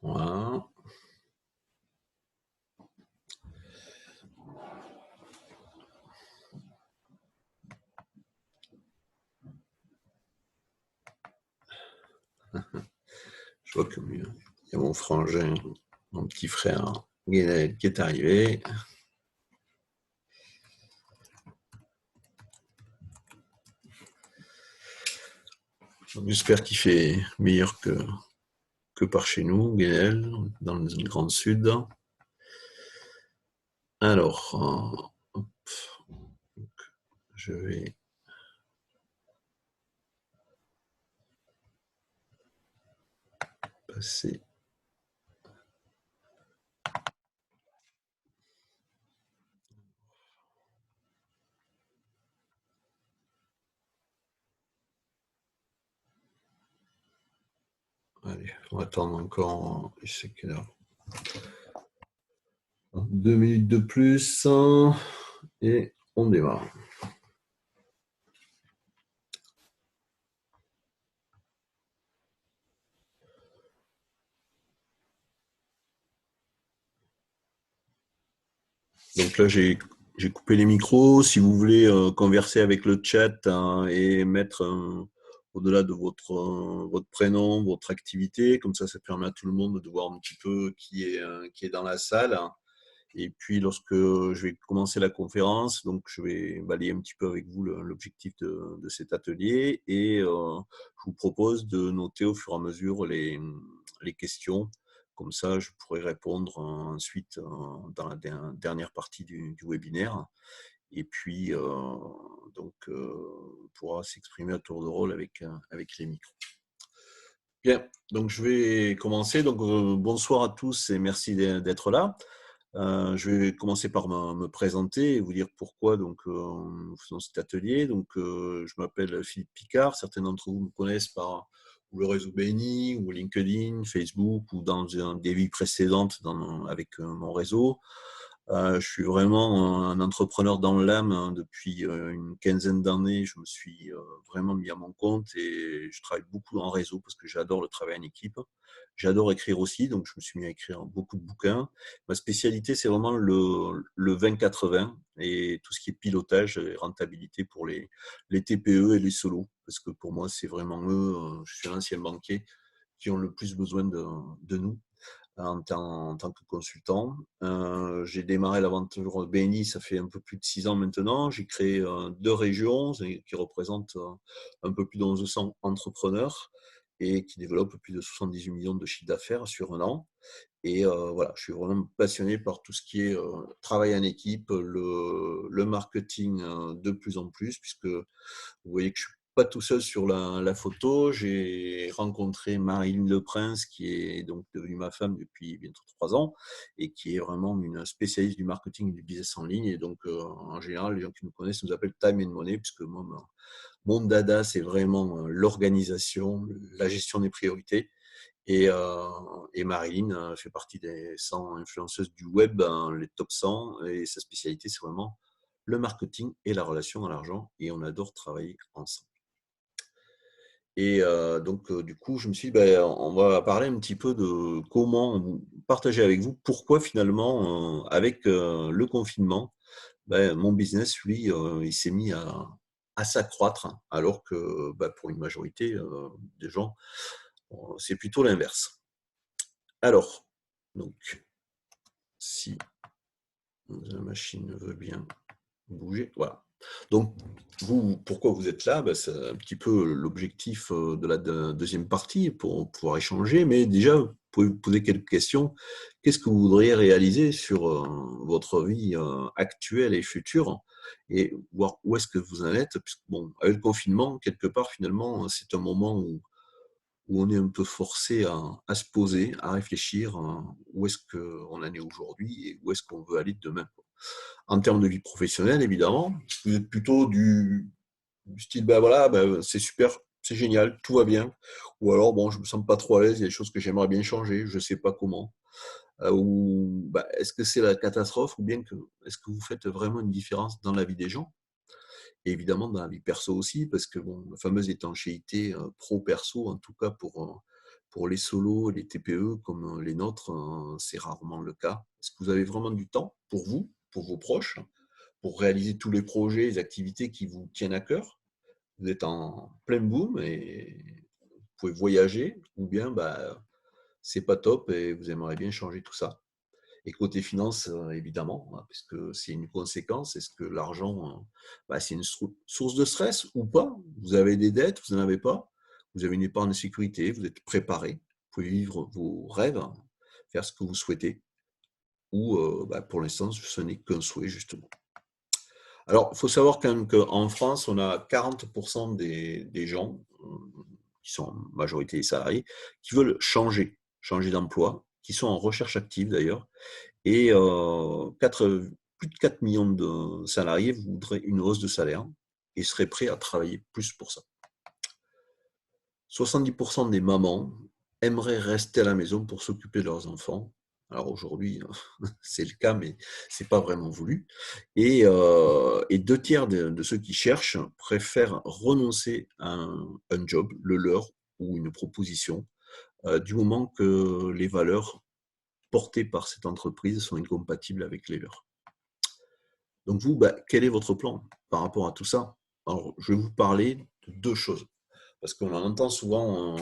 Voilà. Je vois qu'il y a mon frangin, mon petit frère Guénel qui est arrivé. J'espère qu'il fait meilleur que par chez nous, Guénel, dans le Grand Sud. Alors, hop, je vais passer. Allez, on va attendre encore, je sais quelle heure. 2 minutes de plus et on démarre. Donc là, j'ai coupé les micros. Si vous voulez converser avec le chat et mettre au-delà de votre prénom, votre activité, comme ça permet à tout le monde de voir un petit peu qui est dans la salle. Et puis, lorsque je vais commencer la conférence, donc je vais balayer un petit peu avec vous l'objectif de cet atelier et je vous propose de noter au fur et à mesure les questions. Comme ça, je pourrai répondre ensuite dans la dernière partie du webinaire. Et puis, donc, on pourra s'exprimer à tour de rôle avec les micros. Bien, donc je vais commencer. Donc, bonsoir à tous et merci d'être là. Je vais commencer par me présenter et vous dire pourquoi donc, nous faisons cet atelier. Donc, je m'appelle Philippe Picard. Certains d'entre vous me connaissent par ou le réseau BNI, ou LinkedIn, Facebook, ou dans des vies précédentes avec mon réseau. Je suis vraiment un entrepreneur dans l'âme depuis une quinzaine d'années. Je me suis vraiment mis à mon compte et je travaille beaucoup en réseau parce que j'adore le travail en équipe. J'adore écrire aussi, donc je me suis mis à écrire beaucoup de bouquins. Ma spécialité, c'est vraiment le 20-80 et tout ce qui est pilotage et rentabilité pour les TPE et les solos. Parce que pour moi, c'est vraiment eux, je suis un ancien banquier, qui ont le plus besoin de nous en tant que consultant. J'ai démarré l'aventure BNI, ça fait un peu plus de 6 ans maintenant. J'ai créé 2 régions qui représentent un peu plus de 1100 entrepreneurs et qui développent plus de 78 millions de chiffre d'affaires sur un an. Et voilà, je suis vraiment passionné par tout ce qui est travail en équipe, le marketing de plus en plus, puisque vous voyez que je ne suis pas tout seul sur la photo. J'ai rencontré Marilyn Leprince, qui est donc devenue ma femme depuis bientôt 3 ans, et qui est vraiment une spécialiste du marketing et du business en ligne. Et donc, en général, les gens qui nous connaissent nous appellent Time and Money, puisque moi, mon dada, c'est vraiment l'organisation, la gestion des priorités. Et Marilyn fait partie des 100 influenceuses du web, les top 100, et sa spécialité, c'est vraiment le marketing et la relation à l'argent, et on adore travailler ensemble. Et donc, du coup, je me suis dit, on va parler un petit peu de comment partager avec vous pourquoi finalement, avec le confinement, mon business, lui, il s'est mis à s'accroître, alors que pour une majorité des gens, c'est plutôt l'inverse. Alors, donc, si la machine veut bien bouger, voilà. Donc, vous, pourquoi vous êtes là? C'est un petit peu l'objectif de la deuxième partie pour pouvoir échanger, mais déjà, vous pouvez vous poser quelques questions. Qu'est-ce que vous voudriez réaliser sur votre vie actuelle et future et voir où est-ce que vous en êtes? Puisque, bon, avec le confinement, quelque part, finalement, c'est un moment où on est un peu forcé à se poser, à réfléchir où est-ce qu'on en est aujourd'hui et où est-ce qu'on veut aller demain. En termes de vie professionnelle, évidemment, vous êtes plutôt du style, voilà, c'est super, c'est génial, tout va bien. Ou alors, bon, je me sens pas trop à l'aise, il y a des choses que j'aimerais bien changer, je sais pas comment. Ou est-ce que c'est la catastrophe ou bien est-ce que vous faites vraiment une différence dans la vie des gens? Et évidemment, dans la vie perso aussi, parce que bon, la fameuse étanchéité pro-perso, en tout cas pour pour les solos et les TPE comme les nôtres, c'est rarement le cas. Est-ce que vous avez vraiment du temps pour vous, pour vos proches, pour réaliser tous les projets, les activités qui vous tiennent à cœur? Vous êtes en plein boom et vous pouvez voyager, ou bien c'est pas top et vous aimeriez bien changer tout ça. Et côté finance, évidemment, hein, parce que c'est une conséquence. Est-ce que l'argent, c'est une source de stress ou pas? Vous avez des dettes, vous n'en avez pas. Vous avez une épargne de sécurité, vous êtes préparé. Vous pouvez vivre vos rêves, faire ce que vous souhaitez. Ou pour l'instant, ce n'est qu'un souhait, justement. Alors, il faut savoir quand même qu'en France, on a 40% des gens, qui sont en majorité des salariés, qui veulent changer d'emploi, qui sont en recherche active d'ailleurs. Et plus de 4 millions de salariés voudraient une hausse de salaire et seraient prêts à travailler plus pour ça. 70% des mamans aimeraient rester à la maison pour s'occuper de leurs enfants. Alors aujourd'hui, c'est le cas, mais ce n'est pas vraiment voulu. Et 2 tiers de ceux qui cherchent préfèrent renoncer à un job, le leur, ou une proposition, du moment que les valeurs portées par cette entreprise sont incompatibles avec les leurs. Donc vous, quel est votre plan par rapport à tout ça? Alors, je vais vous parler de 2 choses, parce qu'on en entend souvent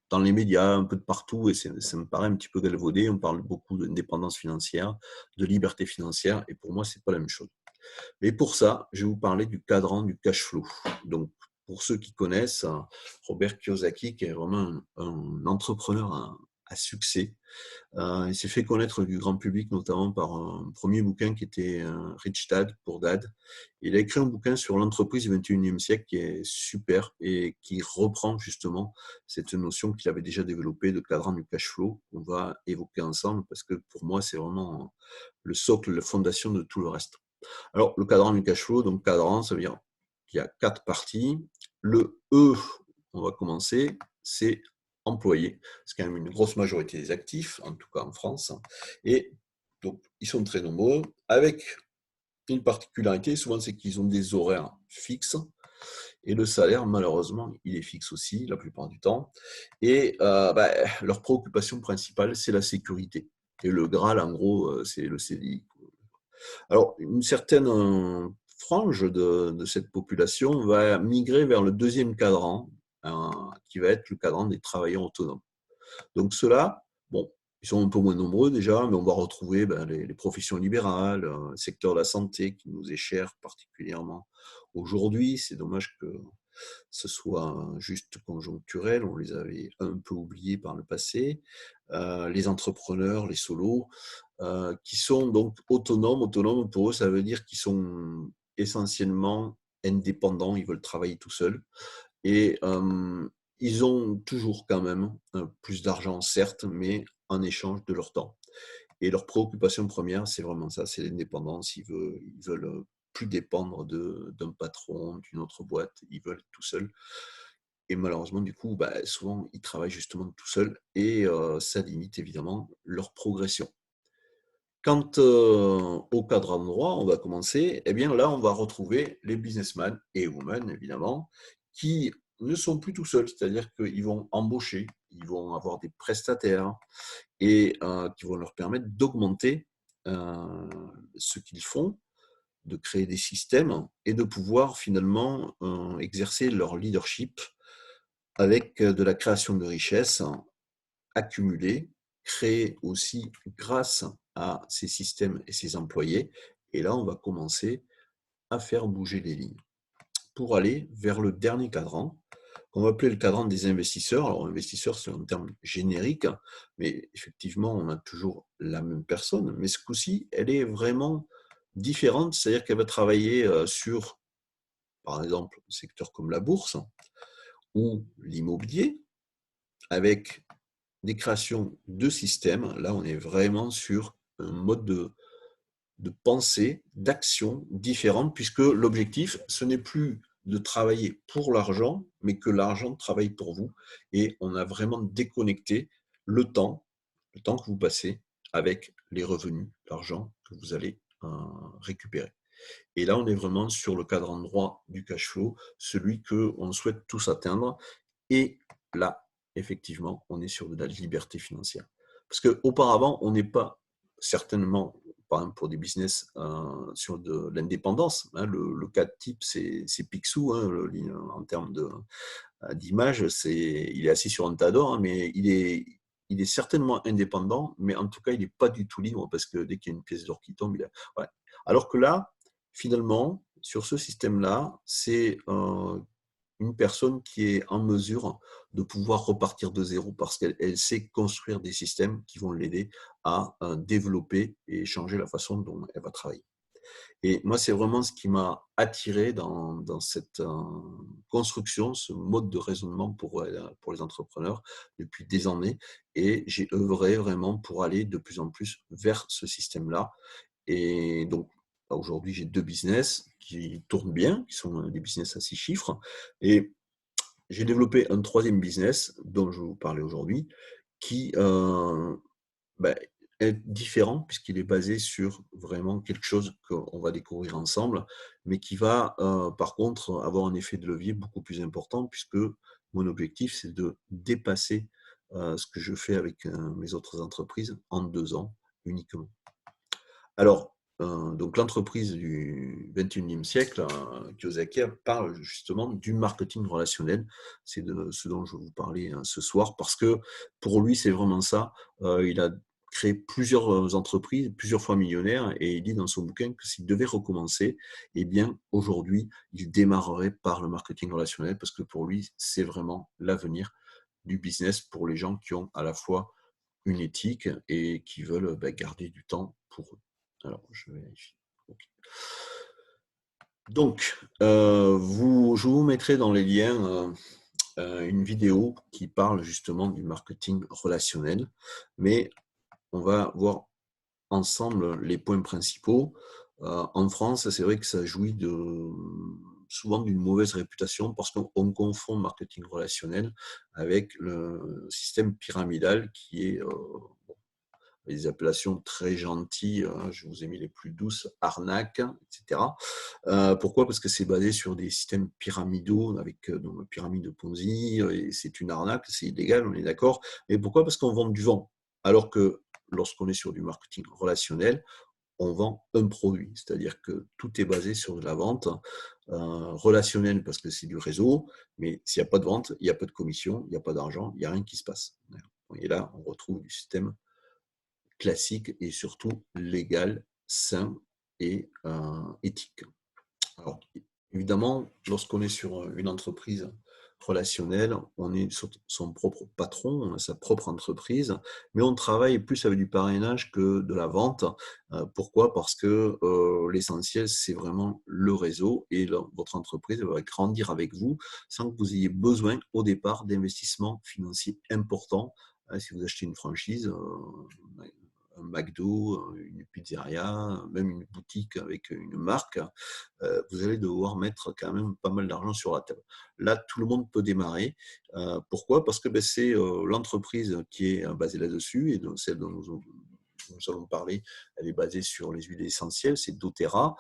dans les médias, un peu de partout, et ça me paraît un petit peu galvaudé. On parle beaucoup d'indépendance financière, de liberté financière, et pour moi, c'est pas la même chose. Mais pour ça, je vais vous parler du cadran du cash flow. Donc, pour ceux qui connaissent, Robert Kiyosaki, qui est vraiment un entrepreneur à succès, il s'est fait connaître du grand public, notamment par un premier bouquin qui était Rich Dad, Poor Dad. Il a écrit un bouquin sur l'entreprise du 21e siècle qui est super et qui reprend justement cette notion qu'il avait déjà développée de cadran du cash flow qu'on va évoquer ensemble, parce que pour moi, c'est vraiment le socle, la fondation de tout le reste. Alors, le cadran du cash flow, donc cadran, ça veut dire qu'il y a 4 parties. Le E, on va commencer, c'est employés. C'est quand même une grosse majorité des actifs, en tout cas en France. Et donc, ils sont très nombreux, avec une particularité, souvent, c'est qu'ils ont des horaires fixes. Et le salaire, malheureusement, il est fixe aussi, la plupart du temps. Et leur préoccupation principale, c'est la sécurité. Et le Graal, en gros, c'est le CDI. Alors, une certaine frange de cette population va migrer vers le deuxième cadran, qui va être le cadran des travailleurs autonomes. Donc ceux-là, bon, ils sont un peu moins nombreux déjà, mais on va retrouver les professions libérales, le secteur de la santé qui nous est cher particulièrement aujourd'hui. C'est dommage que ce soit juste conjoncturel, on les avait un peu oubliés par le passé. Les entrepreneurs, les solos, qui sont donc autonomes. Autonomes, pour eux, ça veut dire qu'ils sont essentiellement indépendants, ils veulent travailler tout seuls. Et ils ont toujours quand même plus d'argent, certes, mais en échange de leur temps. Et leur préoccupation première, c'est vraiment ça, c'est l'indépendance. Ils veulent plus dépendre d'un patron, d'une autre boîte. Ils veulent être tout seuls. Et malheureusement, du coup, souvent, ils travaillent justement tout seuls et ça limite évidemment leur progression. Quant au cadre endroit, on va commencer. Eh bien, là, on va retrouver les businessmen et women, évidemment, qui ne sont plus tout seuls, c'est-à-dire qu'ils vont embaucher, ils vont avoir des prestataires et qui vont leur permettre d'augmenter ce qu'ils font, de créer des systèmes et de pouvoir finalement exercer leur leadership avec de la création de richesses accumulées, créées aussi grâce à ces systèmes et ces employés. Et là, on va commencer à faire bouger les lignes pour aller vers le dernier cadran, qu'on va appeler le cadran des investisseurs. Alors, investisseur, c'est un terme générique, mais effectivement, on a toujours la même personne. Mais ce coup-ci, elle est vraiment différente, c'est-à-dire qu'elle va travailler sur, par exemple, un secteur comme la bourse ou l'immobilier, avec des créations de systèmes. Là, on est vraiment sur un mode de pensée, d'action différente, puisque l'objectif, ce n'est plus de travailler pour l'argent, mais que l'argent travaille pour vous. Et on a vraiment déconnecté le temps que vous passez avec les revenus, l'argent que vous allez récupérer. Et là, on est vraiment sur le cadre endroit du cash flow, celui qu'on souhaite tous atteindre. Et là, effectivement, on est sur de la liberté financière. Parce qu'auparavant, on n'est pas certainement, par exemple pour des business, sur de l'indépendance, hein. Le cas type, c'est Picsou, hein, en termes d'image, il est assis sur un tas d'or, hein, mais il est certainement indépendant, mais en tout cas, il n'est pas du tout libre parce que dès qu'il y a une pièce d'or qui tombe, ouais. Alors que là, finalement, sur ce système-là, c'est une personne qui est en mesure de pouvoir repartir de zéro parce qu'elle sait construire des systèmes qui vont l'aider à développer et changer la façon dont elle va travailler. Et moi, c'est vraiment ce qui m'a attiré dans cette construction, ce mode de raisonnement pour les entrepreneurs depuis des années. Et j'ai œuvré vraiment pour aller de plus en plus vers ce système-là. Et donc, aujourd'hui, j'ai 2 business qui tournent bien, qui sont des business à 6 chiffres. Et j'ai développé un 3e business dont je vais vous parler aujourd'hui, qui bah, est différent puisqu'il est basé sur vraiment quelque chose qu'on va découvrir ensemble, mais qui va par contre avoir un effet de levier beaucoup plus important puisque mon objectif, c'est de dépasser ce que je fais avec mes autres entreprises en 2 ans uniquement. Alors, donc l'entreprise du 21e siècle, Kiyosaki, parle justement du marketing relationnel. C'est de ce dont je vais vous parler ce soir, parce que pour lui, c'est vraiment ça. Il a créé plusieurs entreprises, plusieurs fois millionnaire, et il dit dans son bouquin que s'il devait recommencer, eh bien, aujourd'hui, il démarrerait par le marketing relationnel, parce que pour lui, c'est vraiment l'avenir du business pour les gens qui ont à la fois une éthique et qui veulent garder du temps pour eux. Alors, je vérifie. Ok. Donc, je vous mettrai dans les liens une vidéo qui parle justement du marketing relationnel, mais on va voir ensemble les points principaux. En France, c'est vrai que ça jouit souvent d'une mauvaise réputation parce qu'on confond marketing relationnel avec le système pyramidal qui est des appellations très gentilles, hein, je vous ai mis les plus douces, arnaque, etc. Pourquoi? Parce que c'est basé sur des systèmes pyramidaux avec donc la pyramide de Ponzi, et c'est une arnaque, c'est illégal, on est d'accord. Mais pourquoi? Parce qu'on vend du vent. Alors que lorsqu'on est sur du marketing relationnel, on vend un produit, c'est-à-dire que tout est basé sur de la vente relationnelle parce que c'est du réseau, mais s'il n'y a pas de vente, il n'y a pas de commission, il n'y a pas d'argent, il n'y a rien qui se passe. Et là, on retrouve du système classique et surtout légal, sain et éthique. Alors, évidemment, lorsqu'on est sur une entreprise relationnelle, on est son propre patron, on a sa propre entreprise, mais on travaille plus avec du parrainage que de la vente. Pourquoi? Parce que l'essentiel, c'est vraiment le réseau et votre entreprise va grandir avec vous sans que vous ayez besoin au départ d'investissements financiers importants. Si vous achetez une franchise, un McDo, une pizzeria, même une boutique avec une marque, vous allez devoir mettre quand même pas mal d'argent sur la table. Là, tout le monde peut démarrer. Pourquoi? Parce que c'est l'entreprise qui est basée là-dessus et donc celle dont nous allons parler, elle est basée sur les huiles essentielles, c'est doTERRA.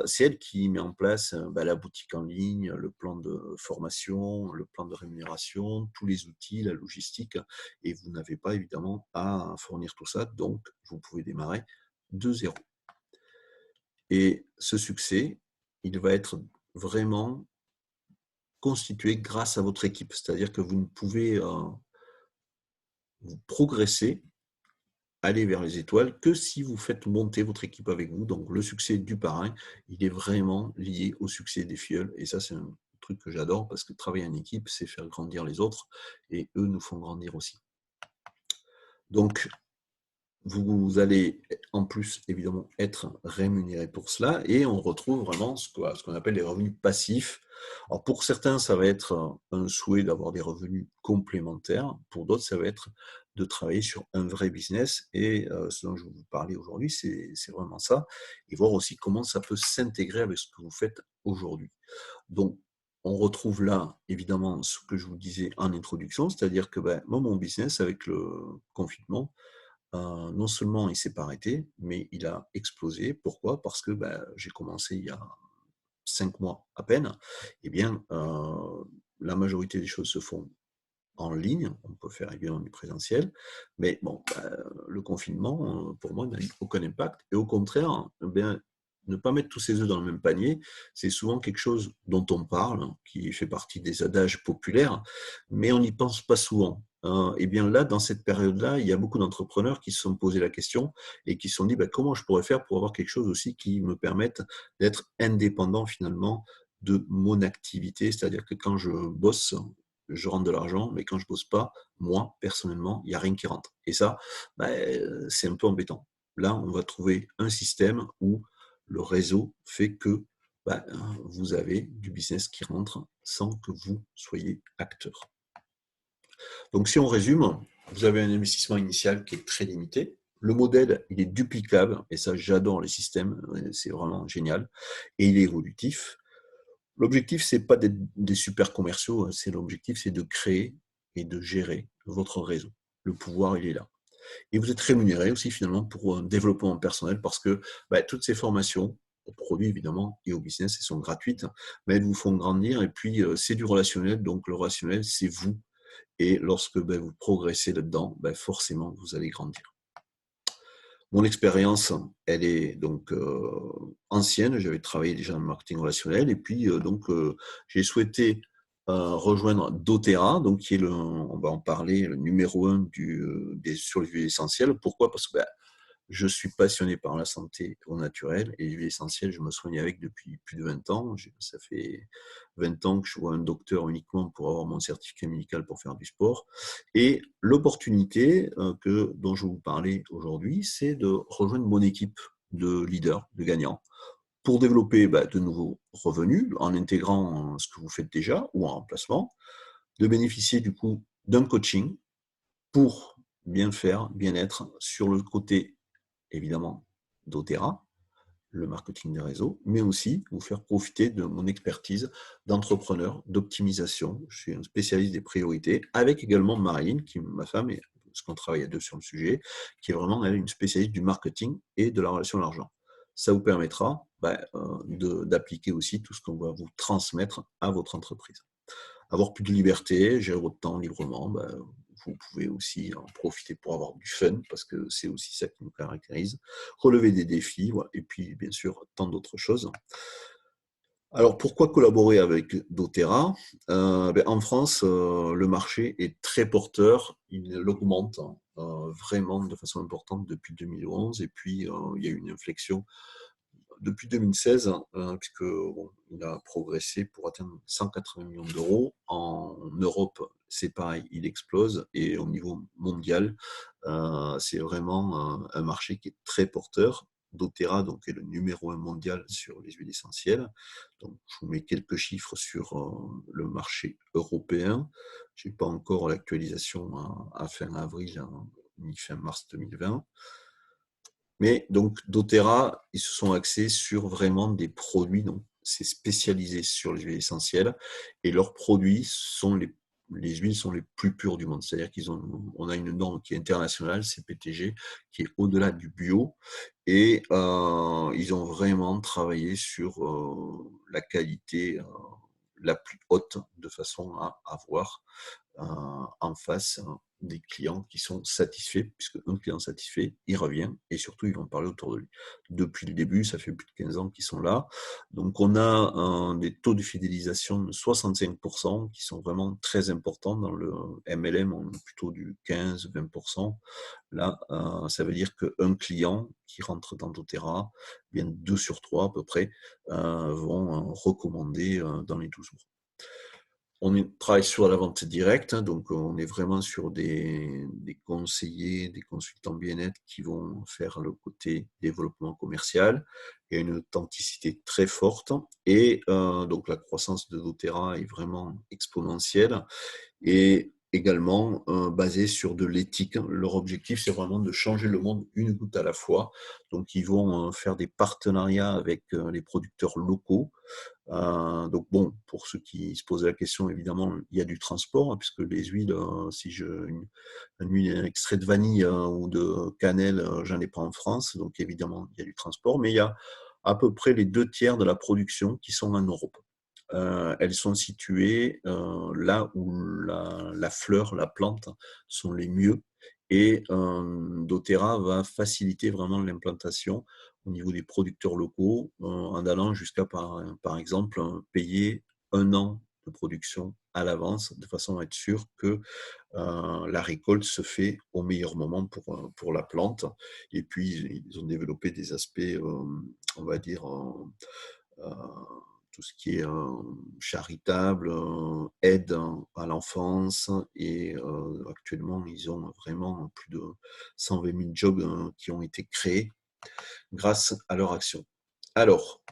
C'est elle qui met en place la boutique en ligne, le plan de formation, le plan de rémunération, tous les outils, la logistique, et vous n'avez pas évidemment à fournir tout ça, donc vous pouvez démarrer de zéro. Et ce succès, il va être vraiment constitué grâce à votre équipe, c'est-à-dire que vous ne pouvez vous progresser, aller vers les étoiles, que si vous faites monter votre équipe avec vous. Donc le succès du parrain, il est vraiment lié au succès des filleuls. Et ça, c'est un truc que j'adore parce que travailler en équipe, c'est faire grandir les autres et eux nous font grandir aussi. Donc, vous allez en plus évidemment être rémunéré pour cela et on retrouve vraiment ce qu'on appelle les revenus passifs. Alors pour certains, ça va être un souhait d'avoir des revenus complémentaires. Pour d'autres, ça va être de travailler sur un vrai business et ce dont je vais vous parler aujourd'hui, c'est vraiment ça. Et voir aussi comment ça peut s'intégrer avec ce que vous faites aujourd'hui. Donc, on retrouve là, évidemment, ce que je vous disais en introduction, c'est-à-dire que moi, mon business, avec le confinement, non seulement il ne s'est pas arrêté, mais il a explosé. Pourquoi? Parce que j'ai commencé il y a 5 mois à peine. Eh bien, la majorité des choses se font en ligne, on peut faire évidemment du présentiel, mais bon, le confinement, pour moi, n'a eu aucun impact. Et au contraire, eh bien, ne pas mettre tous ses œufs dans le même panier, c'est souvent quelque chose dont on parle, qui fait partie des adages populaires, mais on n'y pense pas souvent. Et bien là, dans cette période-là, il y a beaucoup d'entrepreneurs qui se sont posés la question et qui se sont dit comment je pourrais faire pour avoir quelque chose aussi qui me permette d'être indépendant finalement de mon activité, c'est-à-dire que quand je bosse, je rentre de l'argent, mais quand je bosse pas, moi, personnellement, il n'y a rien qui rentre. Et ça, c'est un peu embêtant. Là, on va trouver un système où le réseau fait que vous avez du business qui rentre sans que vous soyez acteur. Donc, si on résume, vous avez un investissement initial qui est très limité. Le modèle, il est duplicable, et ça, j'adore les systèmes, c'est vraiment génial, et il est évolutif. L'objectif, c'est pas d'être des super commerciaux, c'est l'objectif, c'est de créer et de gérer votre réseau. Le pouvoir, il est là. Et vous êtes rémunéré aussi finalement pour un développement personnel parce que toutes ces formations, aux produits évidemment et au business, elles sont gratuites, mais elles vous font grandir. Et puis, c'est du relationnel, donc le relationnel, c'est vous. Et lorsque vous progressez là-dedans, forcément, vous allez grandir. Mon expérience, elle est donc ancienne. J'avais travaillé déjà en marketing relationnel et puis j'ai souhaité rejoindre doTERRA, donc qui est on va en parler, le numéro 1 sur les huiles essentielles. Pourquoi? Parce que je suis passionné par la santé au naturel et l'huile essentielle, je me soigne avec depuis plus de 20 ans. Ça fait 20 ans que je vois un docteur uniquement pour avoir mon certificat médical pour faire du sport. Et l'opportunité dont je vais vous parler aujourd'hui, c'est de rejoindre mon équipe de leaders, de gagnants, pour développer de nouveaux revenus en intégrant ce que vous faites déjà ou en remplacement, de bénéficier du coup d'un coaching pour bien faire, bien être sur le côté évidemment doTERRA, le marketing des réseaux, mais aussi vous faire profiter de mon expertise d'entrepreneur, d'optimisation. Je suis un spécialiste des priorités, avec également Marilyn, qui est ma femme, et parce qu'on travaille à deux sur le sujet, qui est vraiment elle, une spécialiste du marketing et de la relation à l'argent. Ça vous permettra d'appliquer aussi tout ce qu'on va vous transmettre à votre entreprise. Avoir plus de liberté, gérer votre temps librement, vous pouvez aussi en profiter pour avoir du fun, parce que c'est aussi ça qui nous caractérise, relever des défis, voilà, et puis bien sûr tant d'autres choses. Alors pourquoi collaborer avec doTERRA? En France, le marché est très porteur, il augmente vraiment de façon importante depuis 2011, et puis il y a eu une inflexion depuis 2016, puisque il a progressé pour atteindre 180 millions d'euros. En Europe, c'est pareil, il explose. Et au niveau mondial, c'est vraiment un marché qui est très porteur. doTERRA donc, est le numéro 1 mondial sur les huiles essentielles. Donc, je vous mets quelques chiffres sur le marché européen. Je n'ai pas encore l'actualisation à fin avril, ni fin mars 2020. Mais donc doTERRA, ils se sont axés sur vraiment des produits, donc c'est spécialisé sur les huiles essentielles, et leurs produits sont les huiles sont les plus pures du monde. C'est-à-dire on a une norme qui est internationale, CPTG, qui est au-delà du bio, et ils ont vraiment travaillé sur la qualité la plus haute de façon à avoir en face des clients qui sont satisfaits, puisque un client satisfait, il revient et surtout, ils vont parler autour de lui. Depuis le début, ça fait plus de 15 ans qu'ils sont là. Donc, on a des taux de fidélisation de 65% qui sont vraiment très importants. Dans le MLM, on est plutôt du 15-20%. Là, ça veut dire qu'un client qui rentre dans doTERRA, bien 2 sur 3 à peu près, vont recommander dans les 12 mois. On travaille sur la vente directe, donc on est vraiment sur des conseillers, des consultants bien-être qui vont faire le côté développement commercial. Il y a une authenticité très forte et donc la croissance de doTERRA est vraiment exponentielle et également basée sur de l'éthique. Leur objectif, c'est vraiment de changer le monde une goutte à la fois. Donc, ils vont faire des partenariats avec les producteurs locaux. Donc bon, pour ceux qui se posent la question, évidemment, il y a du transport, hein, puisque les huiles, si une huile extrait de vanille ou de cannelle, j'en ai pas en France, donc évidemment, il y a du transport, mais il y a à peu près les 2 tiers de la production qui sont en Europe. elles sont situées là où la fleur, la plante sont les mieux. Et doTERRA va faciliter vraiment l'implantation au niveau des producteurs locaux en allant jusqu'à, par exemple, payer 1 an de production à l'avance de façon à être sûr que la récolte se fait au meilleur moment pour la plante. Et puis, ils ont développé des aspects, on va dire, euh, tout ce qui est charitable, aide à l'enfance. Et actuellement, ils ont vraiment plus de 120 000 jobs qui ont été créés grâce à leur action. Alors,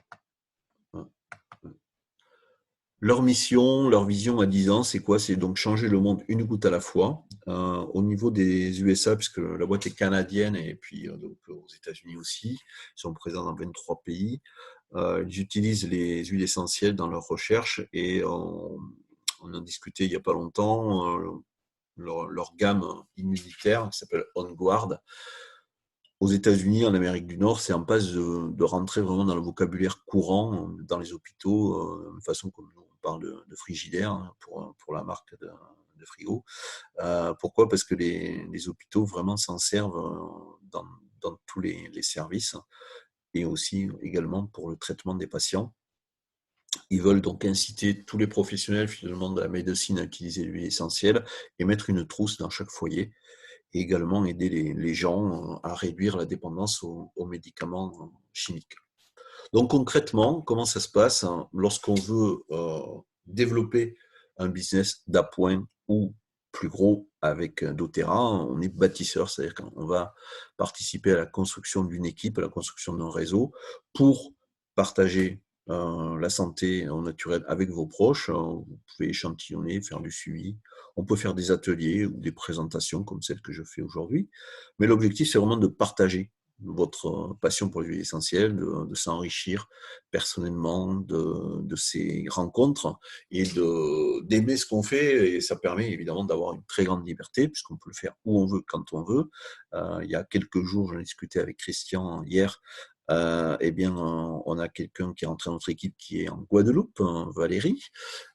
leur mission, leur vision à 10 ans, c'est quoi? C'est donc changer le monde une goutte à la fois. Au niveau des USA, puisque la boîte est canadienne et puis donc, aux États-Unis aussi, ils sont présents dans 23 pays. Ils utilisent les huiles essentielles dans leurs recherches et on en discutait il n'y a pas longtemps. Leur gamme immunitaire qui s'appelle On Guard. Aux États-Unis, en Amérique du Nord, c'est en passe de rentrer vraiment dans le vocabulaire courant dans les hôpitaux, de façon comme nous, on parle de frigidaire pour la marque de frigo. Pourquoi? Parce que les hôpitaux vraiment s'en servent dans tous les services et aussi également pour le traitement des patients. Ils veulent donc inciter tous les professionnels finalement de la médecine à utiliser l'huile essentielle et mettre une trousse dans chaque foyer et également aider les gens à réduire la dépendance aux médicaments chimiques. Donc concrètement, comment ça se passe lorsqu'on veut développer un business d'appoint ou plus gros avec doTERRA? On est bâtisseur, c'est-à-dire qu'on va participer à la construction d'une équipe, à la construction d'un réseau pour partager la santé au naturel avec vos proches. Vous pouvez échantillonner, faire du suivi. On peut faire des ateliers ou des présentations comme celle que je fais aujourd'hui. Mais l'objectif, c'est vraiment de partager votre passion pour l'huile essentielle, de s'enrichir personnellement de ces rencontres et d'aimer ce qu'on fait. Et ça permet évidemment d'avoir une très grande liberté puisqu'on peut le faire où on veut, quand on veut. Il y a quelques jours, j'en ai discuté avec Christian hier. Eh bien, on a quelqu'un qui est entré dans notre équipe qui est en Guadeloupe, Valérie,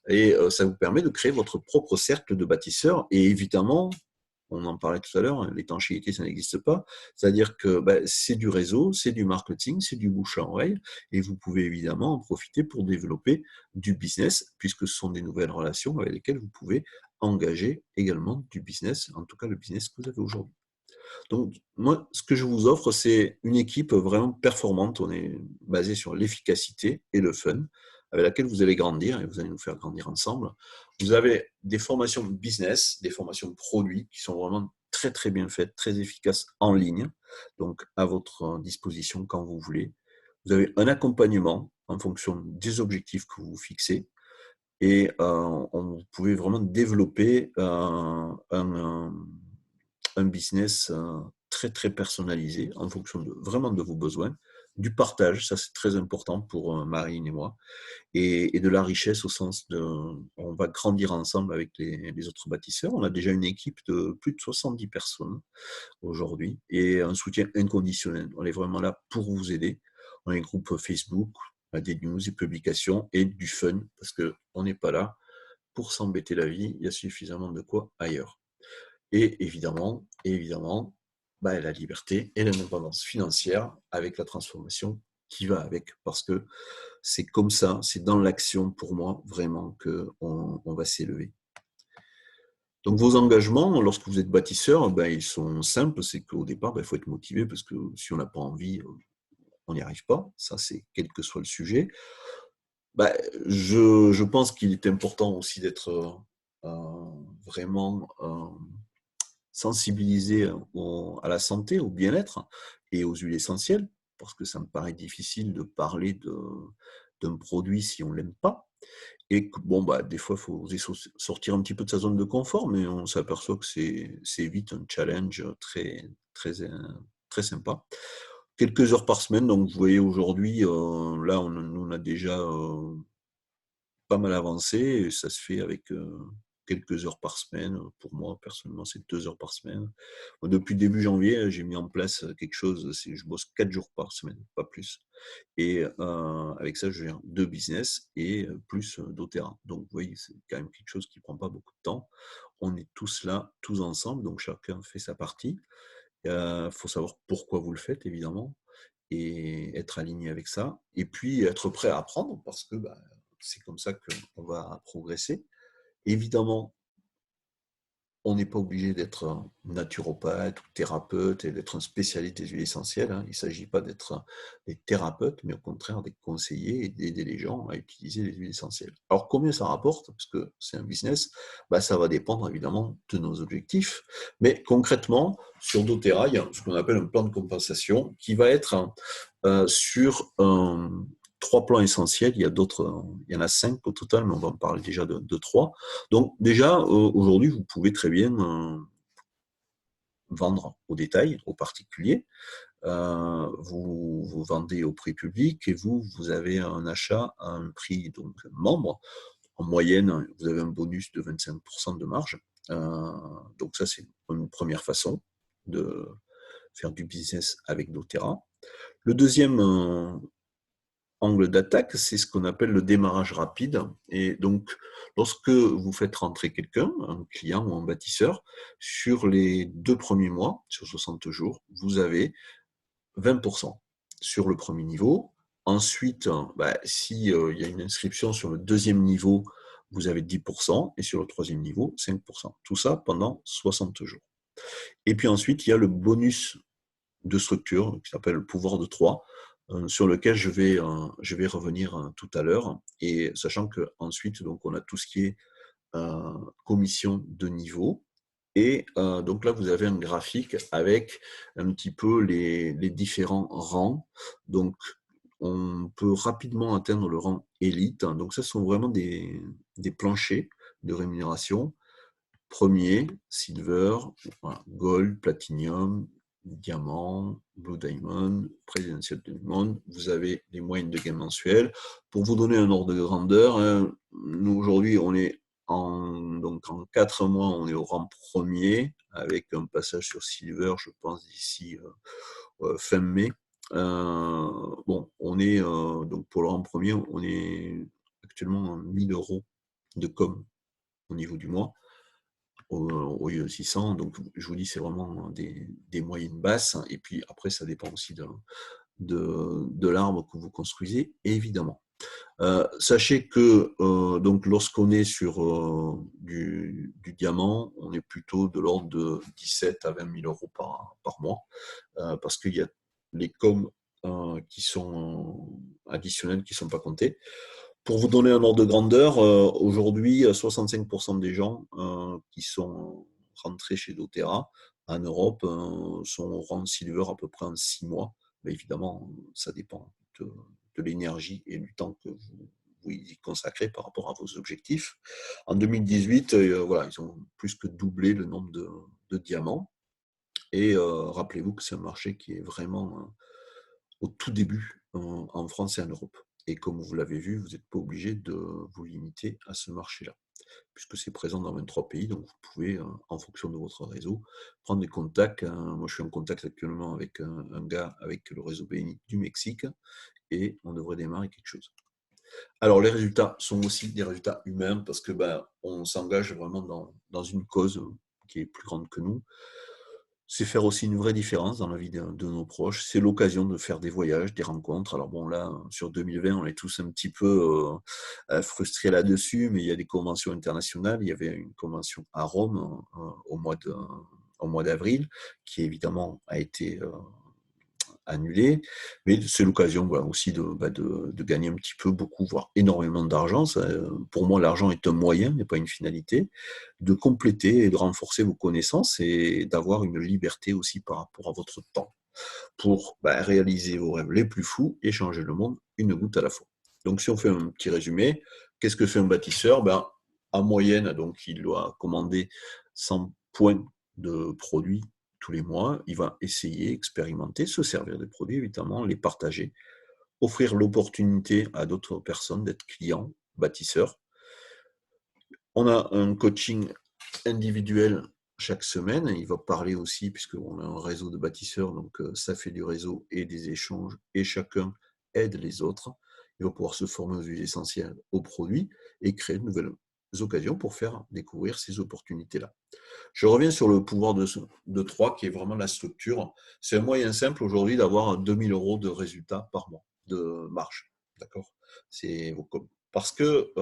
et ça vous permet de créer votre propre cercle de bâtisseurs. Et évidemment, on en parlait tout à l'heure, l'étanchéité, ça n'existe pas. C'est-à-dire que c'est du réseau, c'est du marketing, c'est du bouche à oreille, et vous pouvez évidemment en profiter pour développer du business, puisque ce sont des nouvelles relations avec lesquelles vous pouvez engager également du business, en tout cas le business que vous avez aujourd'hui. Donc, moi, ce que je vous offre, c'est une équipe vraiment performante. On est basé sur l'efficacité et le fun, avec laquelle vous allez grandir et vous allez nous faire grandir ensemble. Vous avez des formations business, des formations produits qui sont vraiment très, très bien faites, très efficaces en ligne, donc à votre disposition quand vous voulez. Vous avez un accompagnement en fonction des objectifs que vous fixez et vous pouvez vraiment développer un business très très personnalisé en fonction vraiment de vos besoins, du partage, ça c'est très important pour Marine et moi, et de la richesse au sens de, on va grandir ensemble avec les autres bâtisseurs. On a déjà une équipe de plus de 70 personnes aujourd'hui et un soutien inconditionnel. On est vraiment là pour vous aider. On a un groupe Facebook, on a des news, des publications et du fun parce qu'on n'est pas là pour s'embêter la vie, il y a suffisamment de quoi ailleurs. Et évidemment, la liberté et l'indépendance financière avec la transformation qui va avec. Parce que c'est comme ça, c'est dans l'action pour moi vraiment qu'on va s'élever. Donc vos engagements, lorsque vous êtes bâtisseur, ils sont simples. C'est qu'au départ, il faut être motivé parce que si on n'a pas envie, on n'y arrive pas. Ça, c'est quel que soit le sujet. Je pense qu'il est important aussi d'être vraiment sensibilisé à la santé, au bien-être et aux huiles essentielles, parce que ça me paraît difficile de parler d'un produit si on ne l'aime pas. Et que, des fois, il faut sortir un petit peu de sa zone de confort, mais on s'aperçoit que c'est vite un challenge très, très, très sympa. Quelques heures par semaine, donc vous voyez aujourd'hui, là, on a déjà pas mal avancé, et ça se fait avec quelques heures par semaine. Pour moi, personnellement, c'est 2 heures par semaine. Depuis début janvier, j'ai mis en place quelque chose, je bosse 4 jours par semaine, pas plus. Et avec ça, je gère 2 business et plus doTERRA. Donc, vous voyez, c'est quand même quelque chose qui ne prend pas beaucoup de temps. On est tous là, tous ensemble, donc chacun fait sa partie. Il faut savoir pourquoi vous le faites, évidemment, et être aligné avec ça. Et puis, être prêt à apprendre, parce que c'est comme ça qu'on va progresser. Évidemment, on n'est pas obligé d'être un naturopathe ou thérapeute et d'être un spécialiste des huiles essentielles, hein. Il ne s'agit pas d'être des thérapeutes, mais au contraire des conseillers et d'aider les gens à utiliser les huiles essentielles. Alors, combien ça rapporte? Parce que c'est un business, ça va dépendre évidemment de nos objectifs. Mais concrètement, sur doTERRA, il y a ce qu'on appelle un plan de compensation qui va être sur 3 plans essentiels. Il y en a 5 au total, mais on va en parler déjà de 3. Donc déjà, aujourd'hui, vous pouvez très bien vendre au détail, aux particuliers. Vous vendez au prix public et vous avez un achat à un prix donc membre. En moyenne, vous avez un bonus de 25% de marge. Donc ça, c'est une première façon de faire du business avec doTERRA. Le deuxième angle d'attaque, c'est ce qu'on appelle le démarrage rapide. Et donc, lorsque vous faites rentrer quelqu'un, un client ou un bâtisseur, sur les 2 premiers mois, sur 60 jours, vous avez 20% sur le premier niveau. Ensuite, s'il y a une inscription sur le deuxième niveau, vous avez 10%, et sur le troisième niveau, 5%. Tout ça pendant 60 jours. Et puis ensuite, il y a le bonus de structure qui s'appelle le pouvoir de 3, sur lequel je vais revenir tout à l'heure. Et sachant qu'ensuite, on a tout ce qui est commission de niveau. Et donc là, vous avez un graphique avec un petit peu les différents rangs. Donc, on peut rapidement atteindre le rang élite. Donc, ça sont vraiment des planchers de rémunération. Premier, silver, gold, platinum, diamant, blue diamond, presidential diamond. Vous avez les moyennes de gain mensuelles. Pour vous donner un ordre de grandeur, nous aujourd'hui, on est en 4 mois, on est au rang premier, avec un passage sur silver, je pense, d'ici fin mai. On est, donc pour le rang premier, on est actuellement à 1000 € de com au niveau du mois, au lieu de 600. Donc, je vous dis, c'est vraiment des moyennes basses. Et puis après, ça dépend aussi de l'arbre que vous construisez, évidemment. Sachez que donc lorsqu'on est sur du diamant, on est plutôt de l'ordre de 17 à 20 000 € par mois, parce qu'il y a les coms qui sont additionnels, qui ne sont pas comptés. Pour vous donner un ordre de grandeur, aujourd'hui, 65% des gens qui sont rentrés chez doTERRA en Europe sont au rang silver à peu près en 6 mois. Mais évidemment, ça dépend de l'énergie et du temps que vous y consacrez par rapport à vos objectifs. En 2018, ils ont plus que doublé le nombre de diamants. Et rappelez-vous que c'est un marché qui est vraiment au tout début en France et en Europe. Et comme vous l'avez vu, vous n'êtes pas obligé de vous limiter à ce marché-là, puisque c'est présent dans 23 pays, donc vous pouvez, en fonction de votre réseau, prendre des contacts. Moi, je suis en contact actuellement avec un gars avec le réseau BNI du Mexique, et on devrait démarrer quelque chose. Alors, les résultats sont aussi des résultats humains, parce que on s'engage vraiment dans une cause qui est plus grande que nous. C'est faire aussi une vraie différence dans la vie de nos proches. C'est l'occasion de faire des voyages, des rencontres. Alors bon, là, sur 2020, on est tous un petit peu frustrés là-dessus, mais il y a des conventions internationales. Il y avait une convention à Rome au mois d'avril, qui évidemment a été annulée. Mais c'est l'occasion aussi de gagner un petit peu, beaucoup, voire énormément d'argent. Pour moi, l'argent est un moyen, mais pas une finalité. De compléter et de renforcer vos connaissances et d'avoir une liberté aussi par rapport à votre temps pour réaliser vos rêves les plus fous et changer le monde une goutte à la fois. Donc, si on fait un petit résumé, qu'est-ce que fait un bâtisseur? En moyenne, donc, il doit commander 100 points de produits tous les mois. Il va essayer, expérimenter, se servir des produits, évidemment, les partager, offrir l'opportunité à d'autres personnes d'être clients, bâtisseurs, On a un coaching individuel chaque semaine. Il va parler aussi, puisqu'on a un réseau de bâtisseurs, donc ça fait du réseau et des échanges, et chacun aide les autres. Il va pouvoir se former aux huiles essentielles, aux produits, et créer de nouvelles occasions pour faire découvrir ces opportunités-là. Je reviens sur le pouvoir de 3, qui est vraiment la structure. C'est un moyen simple aujourd'hui d'avoir 2000 € de résultats par mois, de marge. D'accord? Parce que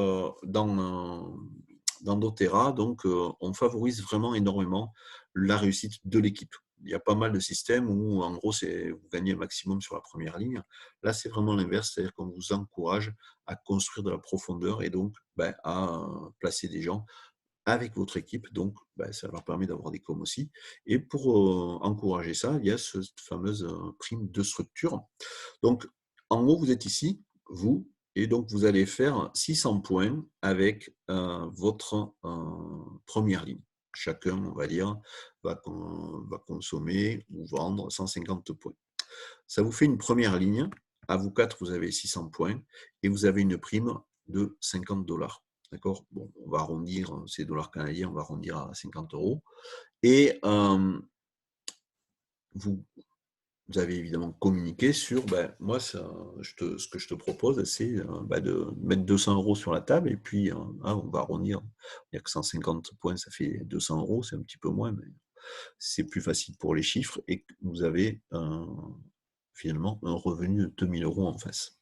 dans doTERRA, donc, on favorise vraiment énormément la réussite de l'équipe. Il y a pas mal de systèmes où, en gros, vous gagnez un maximum sur la première ligne. Là, c'est vraiment l'inverse, c'est-à-dire qu'on vous encourage à construire de la profondeur et donc à placer des gens avec votre équipe. Donc, ça leur permet d'avoir des coms aussi. Et pour encourager ça, il y a cette fameuse prime de structure. Donc, en gros, vous êtes ici, vous, et donc vous allez faire 600 points avec votre première ligne. Chacun, on va dire, va consommer ou vendre 150 points. Ça vous fait une première ligne. À vous quatre, vous avez 600 points et vous avez une prime de 50 $. D'accord? Bon, on va arrondir, c'est dollars canadiens, on va arrondir à 50 €. Et vous avez évidemment communiqué sur, moi, ce que je te propose, c'est de mettre 200 € sur la table, et puis on va arrondir. Il n'y a que 150 points, ça fait 200 €, c'est un petit peu moins, mais c'est plus facile pour les chiffres, et vous avez finalement un revenu de 2000 € en face.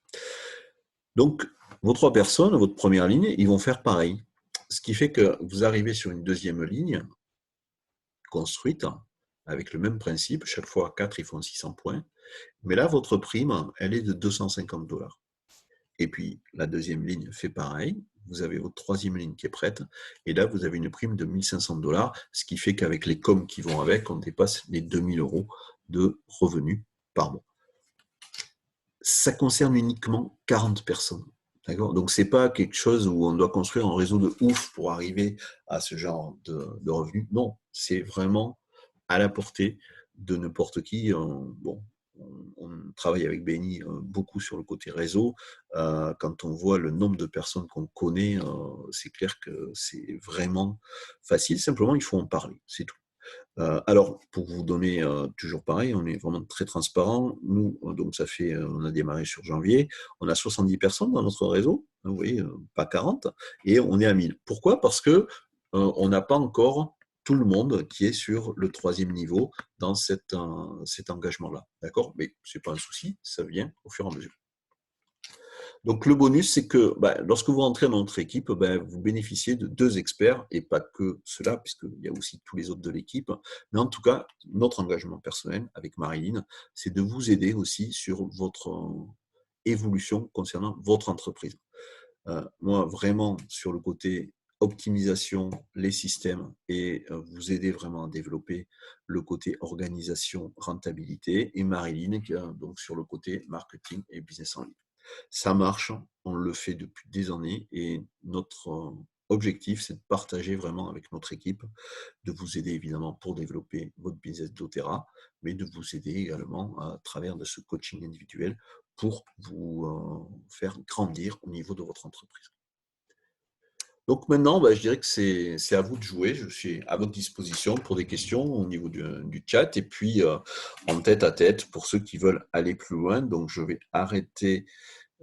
Donc, vos 3 personnes, votre première ligne, ils vont faire pareil. Ce qui fait que vous arrivez sur une deuxième ligne construite avec le même principe. Chaque fois, 4, ils font 600 points. Mais là, votre prime, elle est de 250 $. Et puis, la deuxième ligne fait pareil. Vous avez votre troisième ligne qui est prête. Et là, vous avez une prime de 1500 $, ce qui fait qu'avec les coms qui vont avec, on dépasse les 2000 € de revenus par mois. Ça concerne uniquement 40 personnes. D'accord? Donc, ce n'est pas quelque chose où on doit construire un réseau de ouf pour arriver à ce genre de revenus. Non, c'est vraiment à la portée de n'importe qui. On travaille avec BNI beaucoup sur le côté réseau. Quand on voit le nombre de personnes qu'on connaît, c'est clair que c'est vraiment facile. Simplement, il faut en parler, c'est tout. Alors, pour vous donner toujours pareil, on est vraiment très transparent. Nous, donc on a démarré sur janvier, on a 70 personnes dans notre réseau, vous voyez, pas 40, et on est à 1000. Pourquoi? Parce que on n'a pas encore tout le monde qui est sur le 3e niveau dans cet engagement-là. D'accord? Mais ce n'est pas un souci, ça vient au fur et à mesure. Donc, le bonus, c'est que lorsque vous rentrez dans notre équipe, vous bénéficiez de 2 experts, et pas que cela, puisqu'il y a aussi tous les autres de l'équipe. Mais en tout cas, notre engagement personnel avec Marilyn, c'est de vous aider aussi sur votre évolution concernant votre entreprise. Moi, vraiment, sur le côté optimisation, les systèmes, et vous aider vraiment à développer le côté organisation, rentabilité, et Marilyn, donc sur le côté marketing et business en ligne. Ça marche, on le fait depuis des années, et notre objectif, c'est de partager vraiment avec notre équipe, de vous aider évidemment pour développer votre business doTERRA, mais de vous aider également à travers de ce coaching individuel pour vous faire grandir au niveau de votre entreprise. Donc maintenant, je dirais que c'est à vous de jouer. Je suis à votre disposition pour des questions au niveau du chat, et puis en tête à tête pour ceux qui veulent aller plus loin. Donc je vais arrêter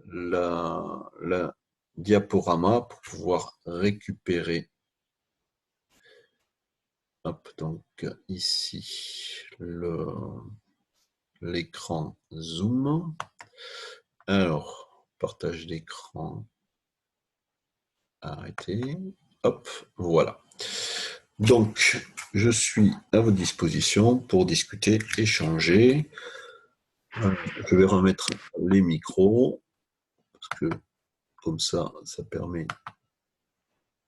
la diaporama pour pouvoir récupérer. Hop, donc ici l'écran Zoom. Alors, partage d'écran. Arrêter. Hop, voilà. Donc, je suis à votre disposition pour discuter, échanger. Je vais remettre les micros, parce que comme ça permet.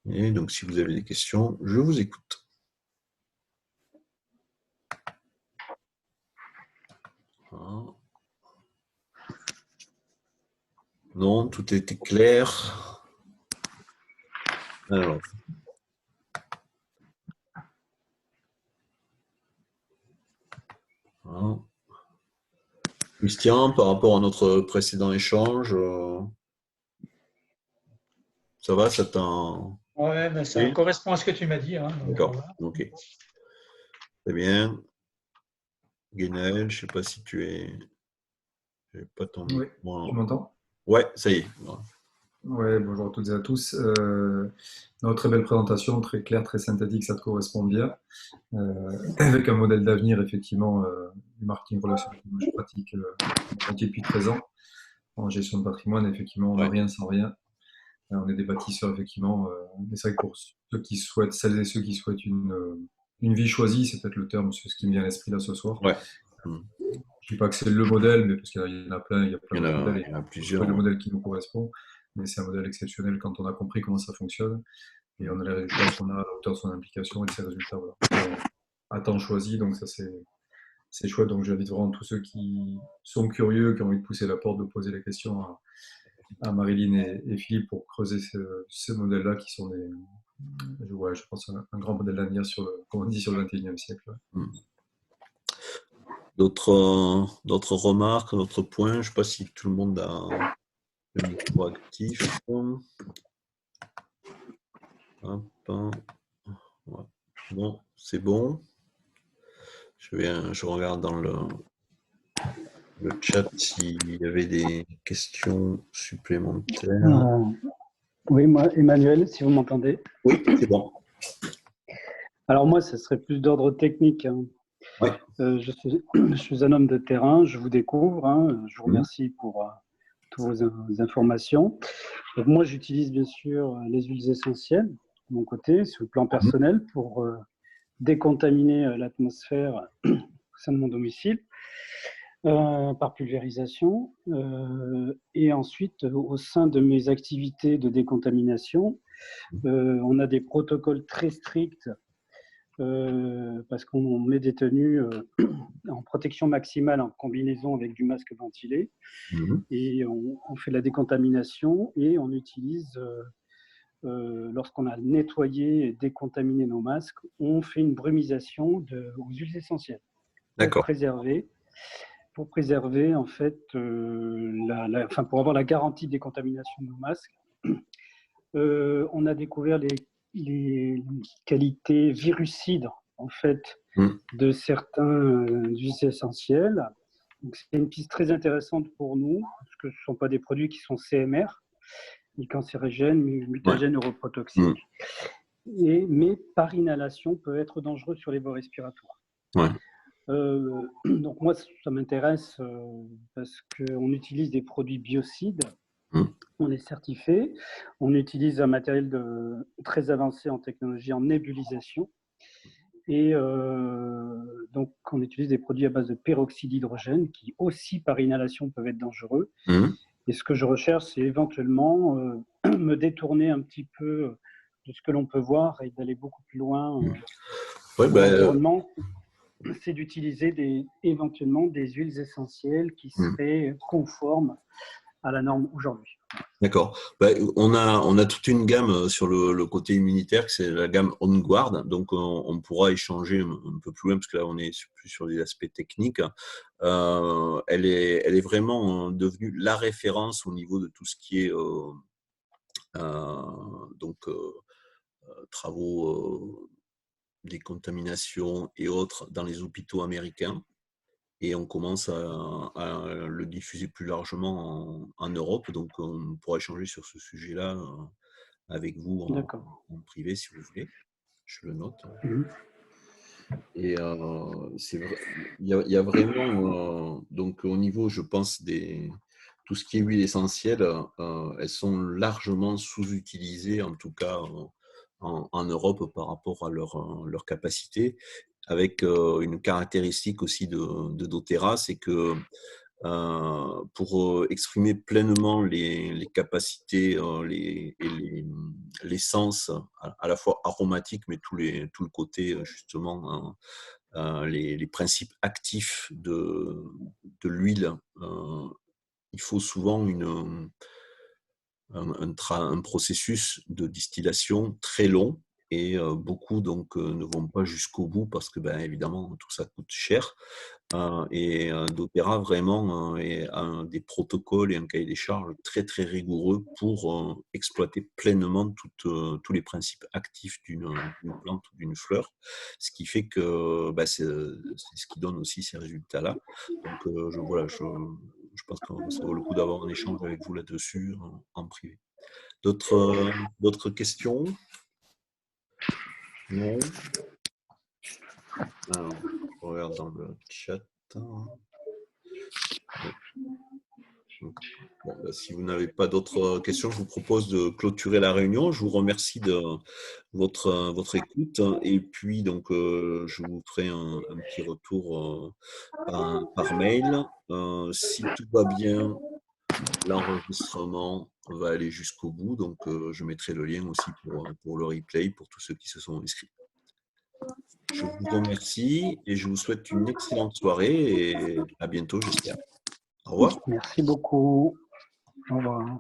Et donc, si vous avez des questions, je vous écoute. Voilà. Non, tout était clair. Alors. Voilà. Christian, par rapport à notre précédent échange, ça va, ça t'a Ouais, mais ça Oui. correspond à ce que tu m'as dit, hein, donc D'accord, voilà. ok. Très bien. Guénel, je ne sais pas si tu es... Je n'ai pas ton Oui, micro. tu m'entends? Ouais, ça y est. Ouais, bonjour à toutes et à tous. Très belle présentation, très claire, très synthétique, ça te correspond bien. Avec un modèle d'avenir, effectivement, du marketing relationnel que je pratique depuis 13 ans. En gestion de patrimoine, effectivement, on n'a Ouais, rien sans rien. On est des bâtisseurs, effectivement. Mais c'est vrai que pour ceux qui souhaitent, celles et ceux qui souhaitent une vie choisie, c'est peut-être le terme, c'est ce qui me vient à l'esprit là ce soir. ouais. Hmm. Je dis pas que c'est le modèle, mais parce qu'il y en a plein, il y a plein d'autres modèles, Il y en a et plusieurs. trouver le Ouais. modèle qui nous correspond. Mais c'est un modèle exceptionnel quand on a compris comment ça fonctionne et on a les résultats qu'on a à la hauteur de son implication et de ses résultats, voilà, à temps choisi. Donc ça, c'est chouette. Donc j'invite vraiment tous ceux qui sont curieux, qui ont envie de pousser la porte, de poser les questions à Marilyn et Philippe pour creuser ces modèles-là qui sont ouais, je pense, un grand modèle d'avenir sur comme on dit, sur le 21e siècle. Hmm. D'autres remarques, d'autres points? Je ne sais pas si tout le monde a le micro actif. Hop. Ouais. Bon, c'est bon. Je regarde dans le chat s'il y avait des questions supplémentaires. Oui, moi, Emmanuel, si vous m'entendez. Oui, c'est bon. Alors moi, ce serait plus d'ordre technique, hein. Ouais. Je suis un homme de terrain, je vous découvre, hein. Je vous remercie pour toutes vos informations. Donc moi, j'utilise bien sûr les huiles essentielles de mon côté, sur le plan personnel, pour décontaminer l'atmosphère au sein de mon domicile. Par pulvérisation. Et ensuite, au sein de mes activités de décontamination, on a des protocoles très stricts parce qu'on met des tenues en protection maximale en combinaison avec du masque ventilé. Et on fait la décontamination et on utilise, lorsqu'on a nettoyé et décontaminé nos masques, on fait une brumisation aux huiles essentielles pour préserver en fait, pour avoir la garantie de décontamination de nos masques. On a découvert les qualités virucides en fait de certains huiles essentielles. Donc, c'est une piste très intéressante pour nous parce que ce ne sont pas des produits qui sont CMR, ni cancérigènes, ni mutagènes, neuroprotoxiques. Mais par inhalation peut être dangereux sur les voies respiratoires. Ouais. Donc moi, ça m'intéresse parce qu'on utilise des produits biocides, on est certifié, on utilise un matériel très avancé en technologie en nébulisation et donc on utilise des produits à base de peroxyde d'hydrogène qui aussi par inhalation peuvent être dangereux. Et ce que je recherche, c'est éventuellement me détourner un petit peu de ce que l'on peut voir et d'aller beaucoup plus loin dans l'environnement. C'est d'utiliser éventuellement des huiles essentielles qui seraient conformes à la norme aujourd'hui. D'accord. On a toute une gamme sur le côté immunitaire, c'est la gamme On Guard. Donc, on pourra échanger un peu plus loin, parce que là, on est plus sur des aspects techniques. Elle est vraiment devenue la référence au niveau de tout ce qui est travaux décontamination et autres dans les hôpitaux américains. Et on commence à le diffuser plus largement en Europe. Donc, on pourra échanger sur ce sujet-là avec vous en privé, si vous voulez. Je le note. Et c'est vrai, il y a vraiment, donc au niveau, je pense, tout ce qui est huile essentielle, elles sont largement sous-utilisées, en tout cas en Europe par rapport à leur capacité, avec une caractéristique aussi de doTERRA, c'est que pour exprimer pleinement les capacités et les sens à la fois aromatiques, mais tout le côté justement les principes actifs de l'huile, il faut souvent un processus de distillation très long. et beaucoup donc ne vont pas jusqu'au bout parce que ben, évidemment tout ça coûte cher. Et d'Opéra vraiment a des protocoles et un cahier des charges très très rigoureux pour exploiter pleinement tous les principes actifs d'une plante ou d'une fleur, ce qui fait que bah, c'est ce qui donne aussi ces résultats-là. Donc voilà, je pense que ça vaut le coup d'avoir un échange avec vous là-dessus en privé. D'autres questions? Non? Alors, je regarde dans le chat. Bon, bah, si vous n'avez pas d'autres questions, je vous propose de clôturer la réunion. Je vous remercie de votre écoute. Et puis, donc, je vous ferai un petit retour par mail. Si tout va bien, l'enregistrement va aller jusqu'au bout. Donc, je mettrai le lien aussi pour le replay pour tous ceux qui se sont inscrits. Je vous remercie et je vous souhaite une excellente soirée et à bientôt, j'espère. Au revoir. Merci beaucoup. Au revoir.